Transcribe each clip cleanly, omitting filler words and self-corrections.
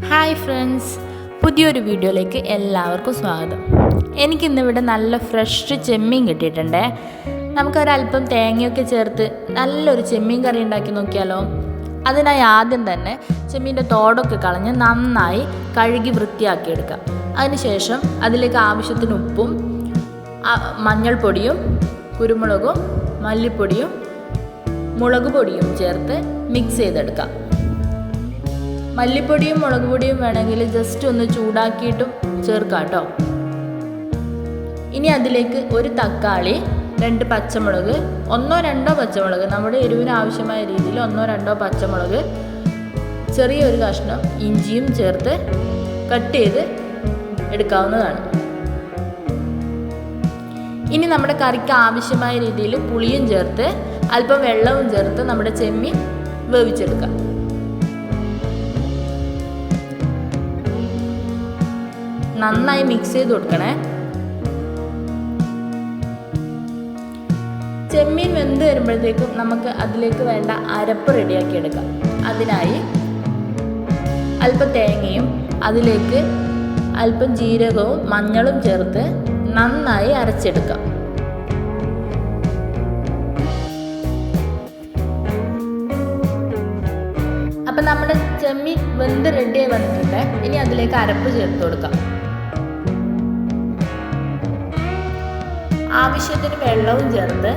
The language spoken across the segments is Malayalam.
ഹായ് ഫ്രണ്ട്സ്, പുതിയൊരു വീഡിയോയിലേക്ക് എല്ലാവർക്കും സ്വാഗതം. എനിക്കിന്നിവിടെ നല്ല ഫ്രഷ് ചെമ്മീൻ കിട്ടിയിട്ടുണ്ടേ. നമുക്കൊരല്പം തേങ്ങയൊക്കെ ചേർത്ത് നല്ലൊരു ചെമ്മീൻ കറി ഉണ്ടാക്കി നോക്കിയാലോ. അതിനായി ആദ്യം തന്നെ ചെമ്മീൻ്റെ തോടൊക്കെ കളഞ്ഞ് നന്നായി കഴുകി വൃത്തിയാക്കിയെടുക്കാം. അതിനുശേഷം അതിലേക്ക് ആവശ്യത്തിന് ഉപ്പും മഞ്ഞൾപ്പൊടിയും കുരുമുളകും മല്ലിപ്പൊടിയും മുളക് പൊടിയും ചേർത്ത് മിക്സ് ചെയ്തെടുക്കാം. മല്ലിപ്പൊടിയും മുളക് പൊടിയും വേണമെങ്കിൽ ജസ്റ്റ് ഒന്ന് ചൂടാക്കിയിട്ടും ചേർക്കാം കേട്ടോ. ഇനി അതിലേക്ക് ഒരു തക്കാളി, 2 പച്ചമുളക്, 1-2 പച്ചമുളക്, നമ്മുടെ എരിവിന് ആവശ്യമായ രീതിയിൽ 1-2 പച്ചമുളക്, ചെറിയൊരു കഷ്ണം ഇഞ്ചിയും ചേർത്ത് കട്ട് ചെയ്ത് എടുക്കാവുന്നതാണ്. ഇനി നമ്മുടെ കറിക്ക് ആവശ്യമായ രീതിയിൽ പുളിയും ചേർത്ത് അല്പം വെള്ളവും ചേർത്ത് നമ്മുടെ ചെമ്മീൻ വേവിച്ചെടുക്കാം. നന്നായി മിക്സ് ചെയ്ത് കൊടുക്കണേ. ചെമ്മീൻ വെന്ത് വരുമ്പോഴത്തേക്കും നമുക്ക് അതിലേക്ക് വേണ്ട അരപ്പ് റെഡിയാക്കി എടുക്കാം. അതിനായി അല്പം തേങ്ങയും അതിലേക്ക് അല്പം ജീരകവും മഞ്ഞളും ചേർത്ത് നന്നായി അരച്ചെടുക്കാം. അപ്പം നമ്മുടെ ചെമ്മീൻ വെന്ത് റെഡിയായി വന്നിട്ടുണ്ട്. ഇനി അതിലേക്ക് അരപ്പ് ചേർത്ത് കൊടുക്കാം. ആവശ്യത്തിന് വെള്ളവും ചേർത്ത്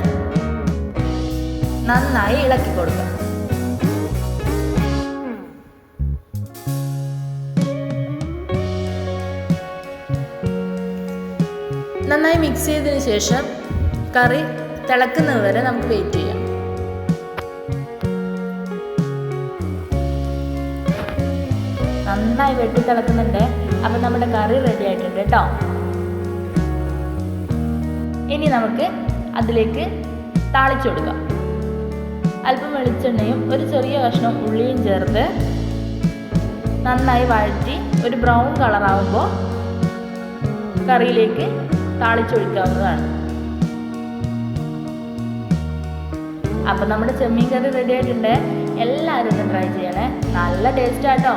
നന്നായി ഇളക്കി കൊടുക്കാം. നന്നായി മിക്സ് ചെയ്തതിന് ശേഷം കറി തിളക്കുന്നത് വരെ നമുക്ക് വെയിറ്റ് ചെയ്യാം. നന്നായി വെട്ടി തിളക്കുന്നുണ്ട്. അപ്പം നമ്മുടെ കറി റെഡി ആയിട്ടുണ്ട് കേട്ടോ. ഇനി നമുക്ക് അതിലേക്ക് താളിച്ചു കൊടുക്കാം. അല്പം വെളിച്ചെണ്ണയും ഒരു ചെറിയ കഷ്ണം ഉള്ളിയും ചേർത്ത് നന്നായി വഴറ്റി ഒരു ബ്രൗൺ കളറാകുമ്പോൾ കറിയിലേക്ക് താളിച്ചൊഴിക്കാവുന്നതാണ്. അപ്പം നമ്മുടെ ചെമ്മീൻ കറി റെഡി ആയിട്ടുണ്ട്. എല്ലാവരും ഒന്ന് ട്രൈ ചെയ്യണേ. നല്ല ടേസ്റ്റാട്ടോ.